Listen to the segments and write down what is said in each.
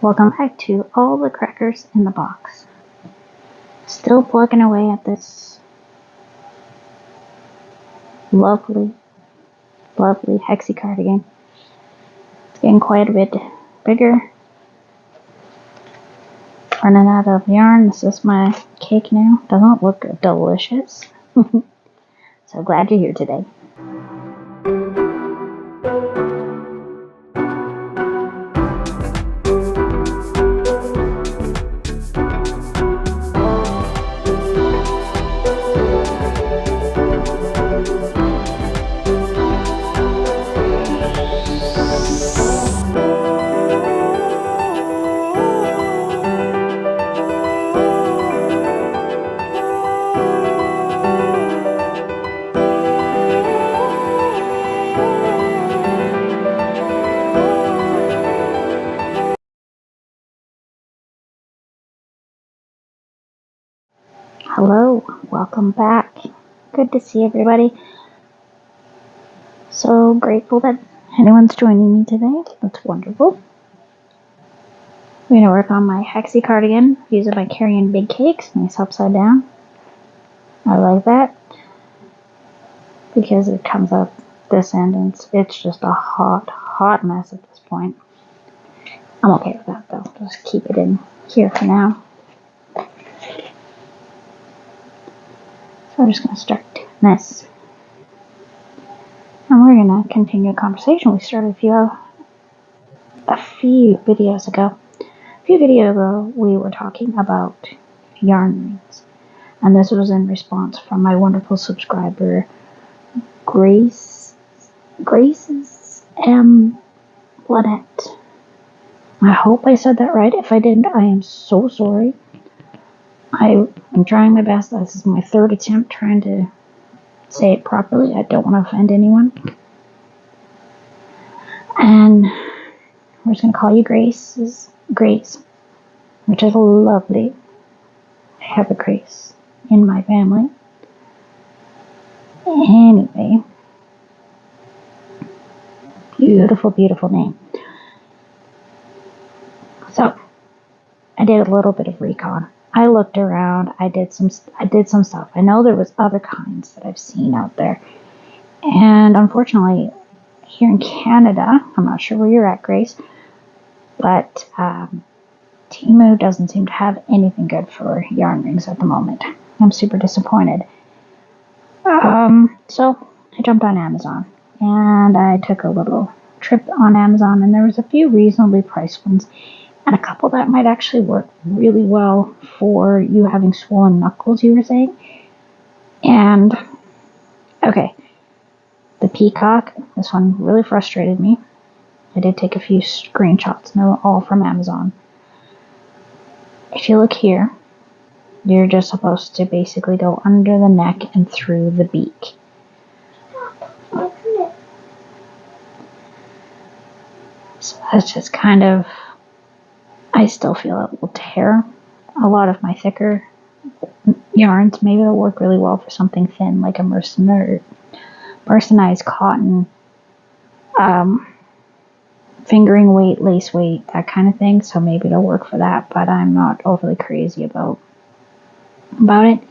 Welcome back to all the crackers in the box. Still plugging away at this lovely hexi cardigan. It's getting quite a bit bigger. Running out of yarn. This is my cake now. Doesn't look delicious. So glad you're here today. Hello, welcome back. Good to see everybody. So grateful that anyone's joining me today. That's wonderful. I'm going to work on my hexi cardigan. Use it by carrying big cakes. Nice upside down. I like that. Because it comes up this end and it's just a hot mess at this point. I'm okay with that though. Just keep it in here for now. So I'm just going to start doing this. And we're going to continue a conversation we started a few videos ago. A few videos ago we were talking about yarn rings. And this was in response from my wonderful subscriber Grace's Lynette. I hope I said that right. If I didn't, I am so sorry. I am trying my best. This is my third attempt trying to say it properly. I don't want to offend anyone. And we're just going to call you Grace, which is lovely. I have a Grace in my family. Anyway, beautiful, beautiful name. So, I did a little bit of recon. I looked around. I did some stuff. I know there was other kinds that I've seen out there, and unfortunately, here in Canada, I'm not sure where you're at, Grace, but Temu doesn't seem to have anything good for yarn rings at the moment. I'm super disappointed. So I jumped on Amazon, and I took a little trip on Amazon, and there was a few reasonably priced ones. And a couple that might actually work really well for you having swollen knuckles, you were saying. And, okay, the peacock, this one really frustrated me. I did take a few screenshots, and they're all from Amazon. If you look here, you're just supposed to basically go under the neck and through the beak. So that's just kind of... I still feel it will tear a lot of my thicker yarns. Maybe it'll work really well for something thin like a mercerized cotton, fingering weight, lace weight, that kind of thing. So maybe it'll work for that, but I'm not overly crazy about it.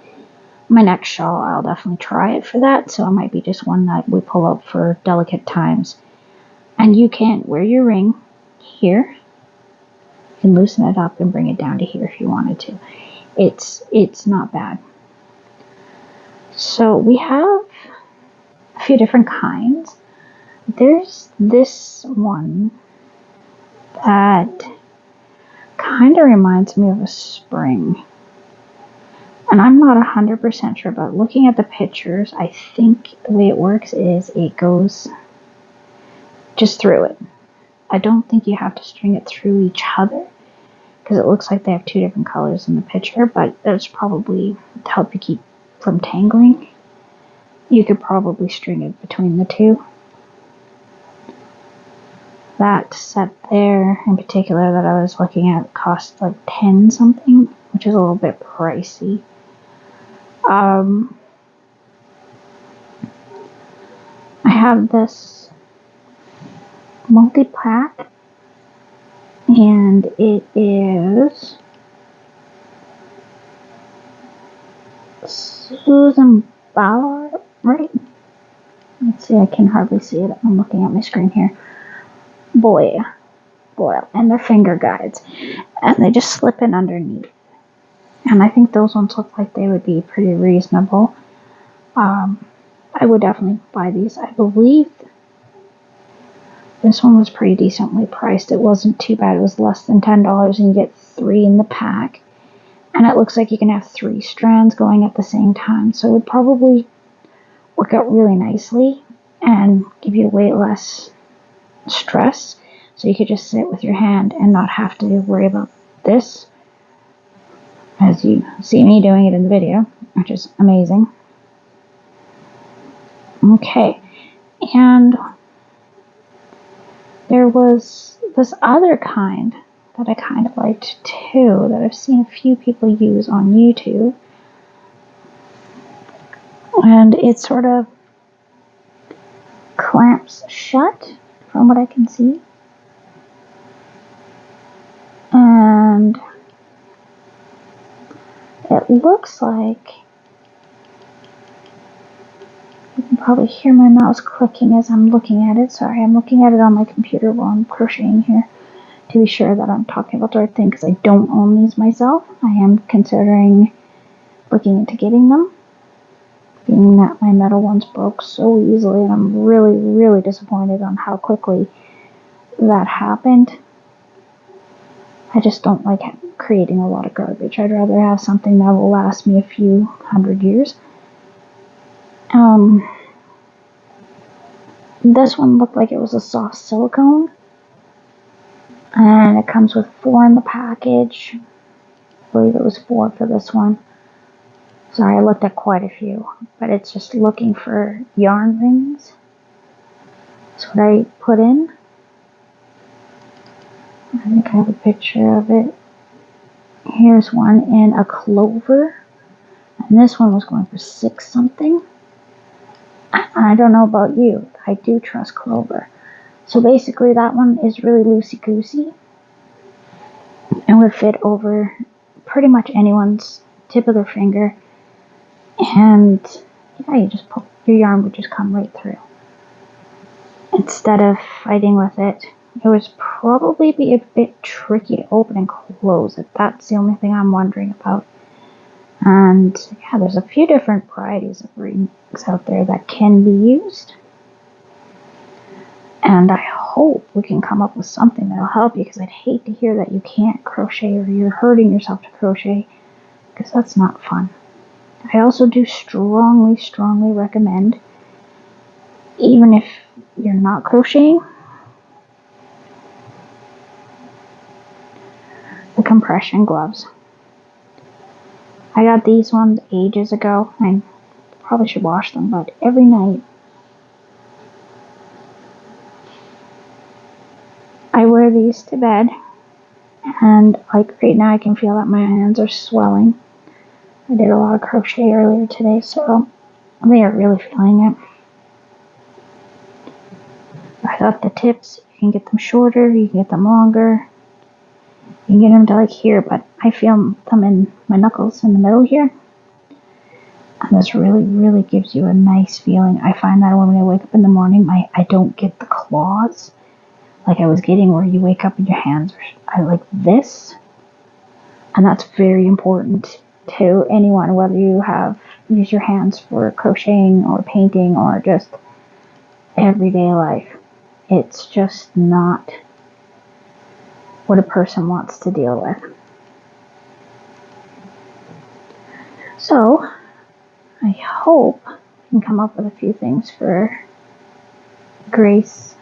My next shawl, I'll definitely try it for that. So it might be just one that we pull out for delicate times. And you can wear your ring here. And loosen it up and bring it down to here if you wanted to. It's not bad. So we have a few different kinds. There's this one that kind of reminds me of a spring. And I'm not 100% sure, but looking at the pictures, I think the way it works is it goes just through it. I don't think you have to string it through each other, because it looks like they have two different colors in the picture, but that's probably to help you keep from tangling. You could probably string it between the two. That set there in particular that I was looking at cost like 10 something, which is a little bit pricey. I have this multi-pack And it is Susan Bauer, right? Let's see, I can hardly see it. I'm looking at my screen here. Boil, and they're finger guides, and they just slip in underneath. And I think those ones look like they would be pretty reasonable. I would definitely buy these. I believe this one was pretty decently priced. It wasn't too bad. It was less than $10, and you get 3 in the pack. And it looks like you can have 3 strands going at the same time. So it would probably work out really nicely and give you way less stress. So you could just sit with your hand and not have to worry about this, as you see me doing it in the video, which is amazing. Okay, and there was this other kind that I kind of liked too, that I've seen a few people use on YouTube. And it sort of clamps shut, from what I can see. And it looks like, you can probably hear my mouse clicking as I'm looking at it. Sorry, I'm looking at it on my computer while I'm crocheting here to be sure that I'm talking about the right thing, because I don't own these myself. I am considering looking into getting them, being that my metal ones broke so easily, and I'm really, really disappointed on how quickly that happened. I just don't like creating a lot of garbage. I'd rather have something that will last me a few hundred years. This one looked like it was a soft silicone, and it comes with 4 in the package. I believe it was 4 for this one. Sorry, I looked at quite a few, but it's just looking for yarn rings. That's what I put in. I think I have a picture of it. Here's one in a clover, and this one was going for 6 something. I don't know about you, I do trust clover. So basically that one is really loosey-goosey and would fit over pretty much anyone's tip of their finger. And yeah, you just pull, your yarn would just come right through. Instead of fighting with it, it would probably be a bit tricky to open and close it. That's the only thing I'm wondering about. And yeah, there's a few different varieties of rings out there that can be used. And I hope we can come up with something that'll help you, because I'd hate to hear that you can't crochet or you're hurting yourself to crochet, because that's not fun. I also do strongly, strongly recommend, even if you're not crocheting, the compression gloves. I got these ones ages ago. I probably should wash them, but every night I wear these to bed, and like right now I can feel that my hands are swelling. I did a lot of crochet earlier today, so they are really feeling it. I got the tips. You can get them shorter, you can get them longer. You can get them to like here, but I feel them in my knuckles in the middle here. And this really, really gives you a nice feeling. I find that when I wake up in the morning, I don't get the claws like I was getting where you wake up and your hands are like this. And that's very important to anyone, whether you use your hands for crocheting or painting or just everyday life. It's just not what a person wants to deal with. So I hope I can come up with a few things for Grace.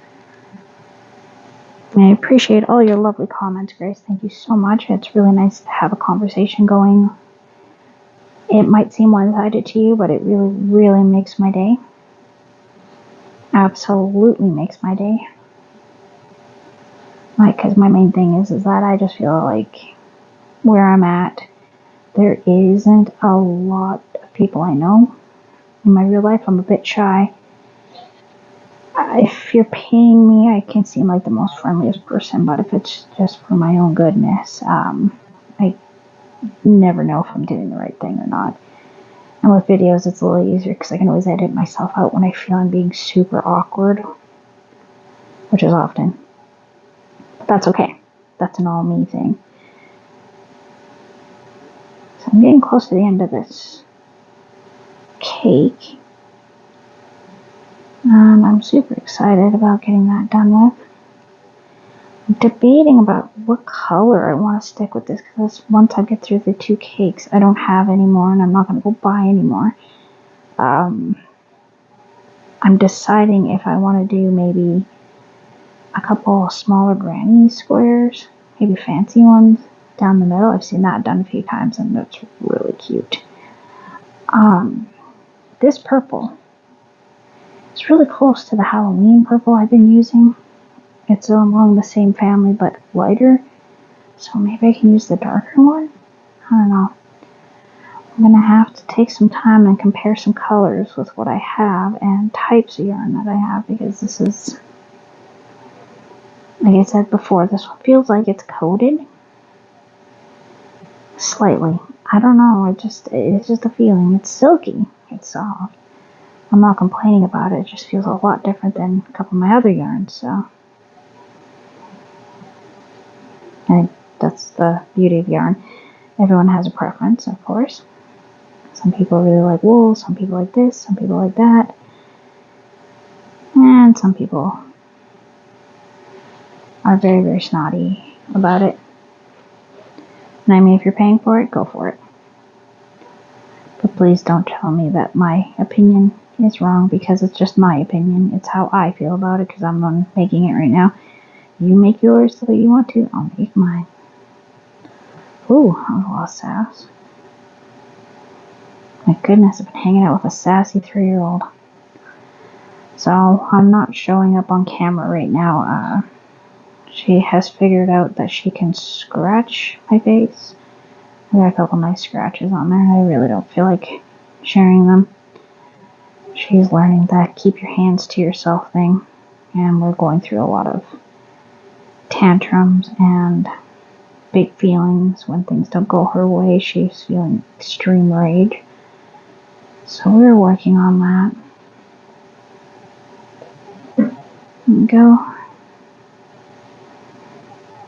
I appreciate all your lovely comments, Grace. Thank you so much. It's really nice to have a conversation going. It might seem one-sided to you, but it really, really makes my day. Absolutely makes my day. Like, because my main thing is that I just feel like where I'm at, there isn't a lot of people I know. In my real life, I'm a bit shy. if you're paying me, I can seem like the most friendliest person, but if it's just for my own goodness, I never know if I'm doing the right thing or not. And with videos, it's a little easier because I can always edit myself out when I feel I'm being super awkward, which is often. But that's okay. That's an all me thing. So I'm getting close to the end of this cake. And I'm super excited about getting that done with. I'm debating about what color I want to stick with this because once I get through the 2 cakes, I don't have any more and I'm not going to go buy any more. I'm deciding if I want to do maybe a couple smaller granny squares, maybe fancy ones down the middle. I've seen that done a few times and that's really cute. This purple is really close to the Halloween purple I've been using. It's along the same family but lighter, so maybe I can use the darker one. I don't know. I'm gonna have to take some time and compare some colors with what I have and types of yarn that I have because this is, like I said before, this one feels like it's coated slightly. I don't know, it's just a feeling. It's silky, it's soft. I'm not complaining about it. It just feels a lot different than a couple of my other yarns, so I think that's the beauty of yarn. Everyone has a preference, of course. Some people really like wool, some people like this, some people like that, and some people are very, very snotty about it. And I mean, if you're paying for it, go for it. But please don't tell me that my opinion is wrong because it's just my opinion. It's how I feel about it because I'm the one making it right now. You make yours the way you want to, I'll make mine. Ooh, that was a lot of sass. My goodness, I've been hanging out with a sassy 3-year-old. So I'm not showing up on camera right now. She has figured out that she can scratch my face. I got a couple nice scratches on there. I really don't feel like sharing them. She's learning that keep your hands to yourself thing. And we're going through a lot of tantrums and big feelings when things don't go her way. She's feeling extreme rage. So we're working on that. There we go.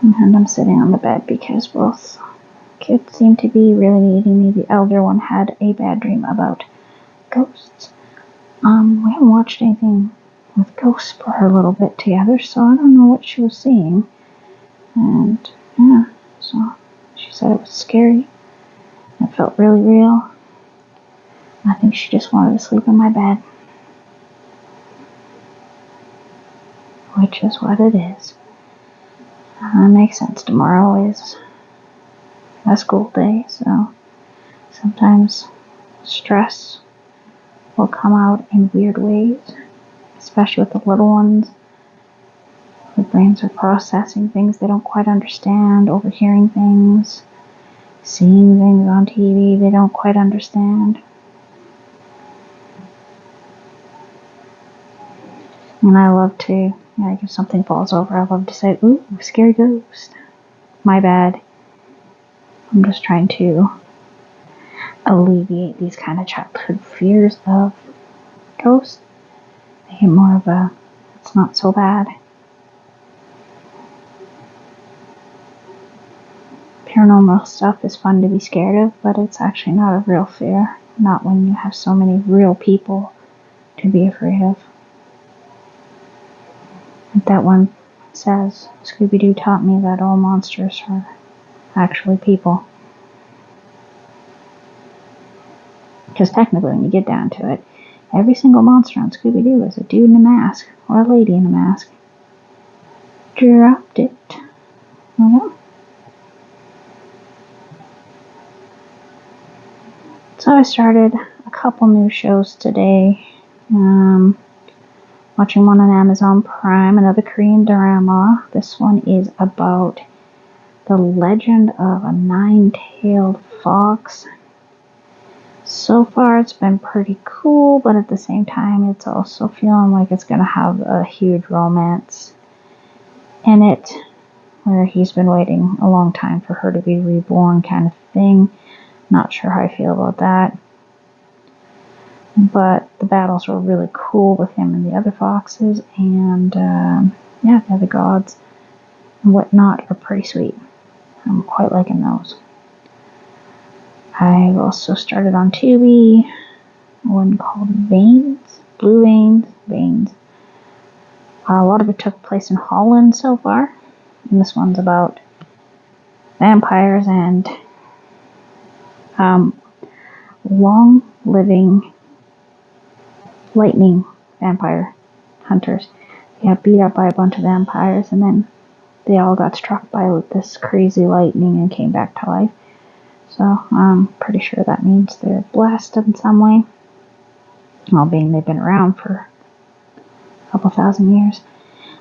And I'm sitting on the bed because both kids seem to be really needing me. The elder one had a bad dream about ghosts. We haven't watched anything with ghosts for a little bit together, so I don't know what she was seeing. And yeah, so she said it was scary. It felt really real. I think she just wanted to sleep in my bed. Which is what it is. That makes sense. Tomorrow is a school day, so sometimes stress will come out in weird ways, especially with the little ones. Their brains are processing things they don't quite understand, overhearing things, seeing things on TV they don't quite understand. And I love to, like if something falls over, I love to say, ooh, scary ghost. My bad. I'm just trying to alleviate these kind of childhood fears of ghosts. Make it more of a, it's not so bad. Paranormal stuff is fun to be scared of, but it's actually not a real fear. Not when you have so many real people to be afraid of. Like that one says, Scooby-Doo taught me that all monsters are actually people. Because technically, when you get down to it, every single monster on Scooby-Doo is a dude in a mask or a lady in a mask. Dropped it. Okay. So I started a couple new shows today. Watching one on Amazon Prime, another Korean drama. This one is about the legend of a 9-tailed fox. So far it's been pretty cool, but at the same time it's also feeling like it's going to have a huge romance in it, where he's been waiting a long time for her to be reborn kind of thing. Not sure how I feel about that. But the battles were really cool with him and the other foxes, and yeah, the other gods and whatnot are pretty sweet. I'm quite liking those. I've also started on Tubi one called Veins, Blue Veins. A lot of it took place in Holland so far, and this one's about vampires and long-living lightning vampire hunters. They got beat up by a bunch of vampires, and then they all got struck by this crazy lightning and came back to life. So I'm pretty sure that means they're blessed in some way. Well, being they've been around for a couple thousand years.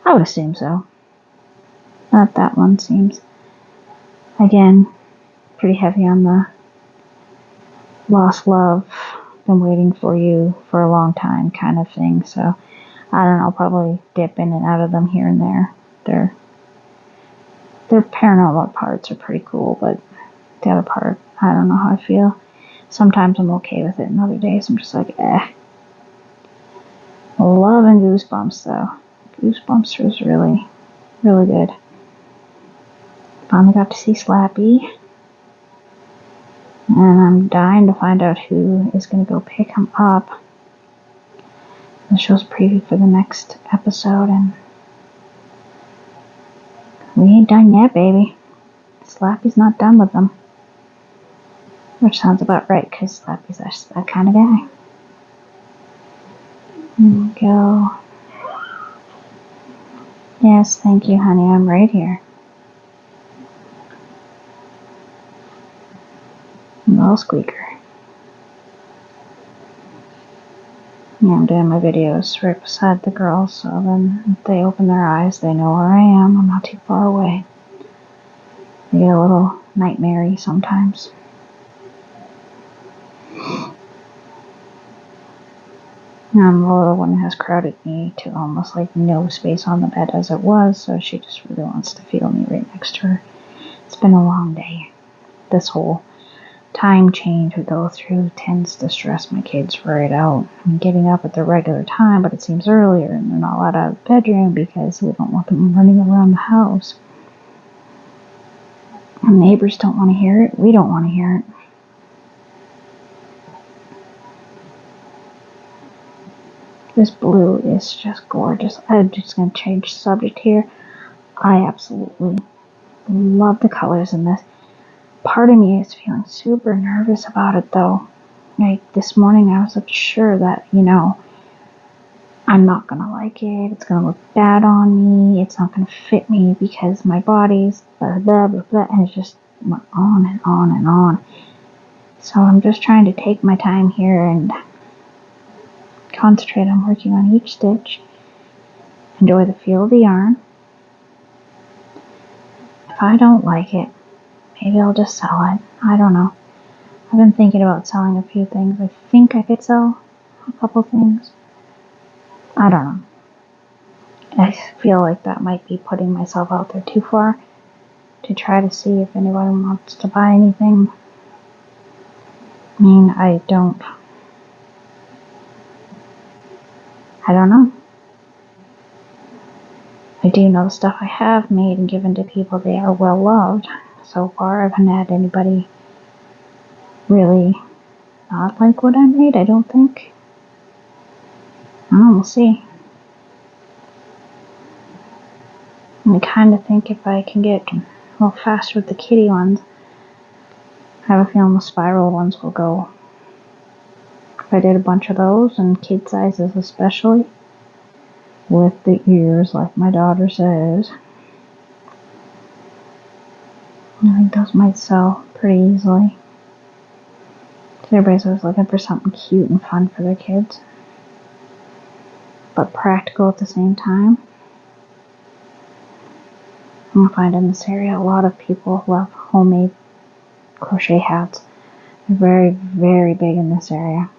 I would assume so. But that one seems, again, pretty heavy on the lost love, been waiting for you for a long time kind of thing. So I don't know, I'll probably dip in and out of them here and there. Their paranormal parts are pretty cool, but the other part, I don't know how I feel. Sometimes I'm okay with it, and other days I'm just like, eh. Loving Goosebumps, though. Goosebumps was really, really good. Finally got to see Slappy. And I'm dying to find out who is going to go pick him up. It shows a preview for the next episode, and we ain't done yet, baby. Slappy's not done with them. Which sounds about right, because Slappy's that kind of guy. Here we go. Yes, thank you, honey. I'm right here. Little squeaker. Yeah, I'm doing my videos right beside the girls, so then if they open their eyes, they know where I am. I'm not too far away. They get a little nightmare-y sometimes. The little one has crowded me to almost like no space on the bed as it was, so she just really wants to feel me right next to her. It's been a long day. This whole time change we go through tends to stress my kids right out. I'm getting up at their regular time, but it seems earlier, and they're not allowed out of the bedroom because we don't want them running around the house. And neighbors don't want to hear it. We don't want to hear it. This blue is just gorgeous. I'm just going to change the subject here. I absolutely love the colors in this. Part of me is feeling super nervous about it, though. Like, this morning I was sure that, I'm not going to like it. It's going to look bad on me. It's not going to fit me because my body's blah, blah, blah, blah. And it just went on and on and on. So I'm just trying to take my time here and concentrate on working on each stitch. Enjoy the feel of the yarn. If I don't like it, maybe I'll just sell it. I don't know. I've been thinking about selling a few things. I think I could sell a couple things. I don't know. I feel like that might be putting myself out there too far to try to see if anyone wants to buy anything. I mean, I don't know. I do know the stuff I have made and given to people, they are well loved. So far, I haven't had anybody really not like what I made, I don't think. We'll see. I kind of think if I can get a little faster with the kitty ones, I have a feeling the spiral ones will go. If I did a bunch of those, and kid sizes especially, with the ears like my daughter says, I think those might sell pretty easily. Everybody's always looking for something cute and fun for their kids, but practical at the same time. I find in this area a lot of people love homemade crochet hats. They're very, very big in this area.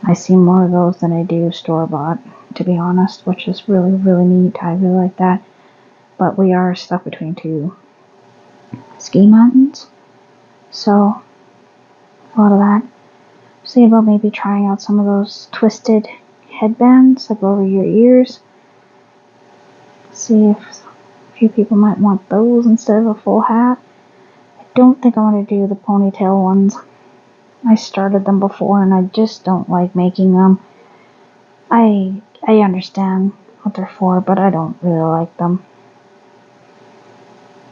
I see more of those than I do store-bought, to be honest, which is really, really neat. I really like that. But we are stuck between two ski mountains, so a lot of that. See about maybe trying out some of those twisted headbands that go over your ears. See if a few people might want those instead of a full hat. I don't think I want to do the ponytail ones. I started them before and I just don't like making them. I understand what they're for, but I don't really like them.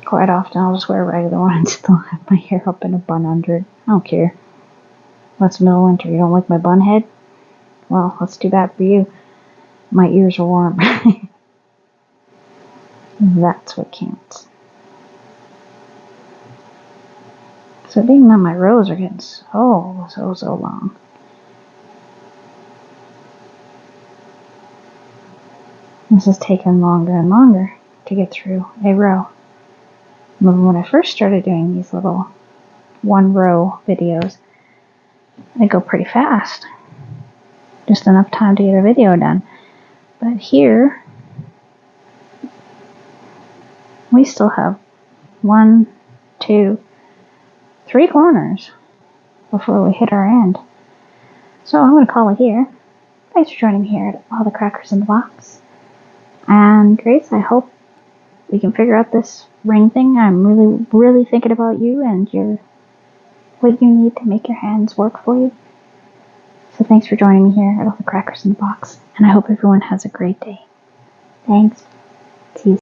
Quite often I'll just wear a regular one and still have my hair up in a bun under it. I don't care. It's middle of winter. You don't like my bun head? Well, let's do that for you. My ears are warm. That's what counts. So being that my rows are getting so long. This is taking longer and longer to get through a row. When I first started doing these little one row videos, they go pretty fast. Just enough time to get a video done. But here, we still have 1, 2, 3 corners before we hit our end. So I'm going to call it here. Thanks for joining me here at All the Crackers in the Box. And Grace, I hope we can figure out this ring thing. I'm really, really thinking about you and what you need to make your hands work for you. So thanks for joining me here at All the Crackers in the Box. And I hope everyone has a great day. Thanks. See you.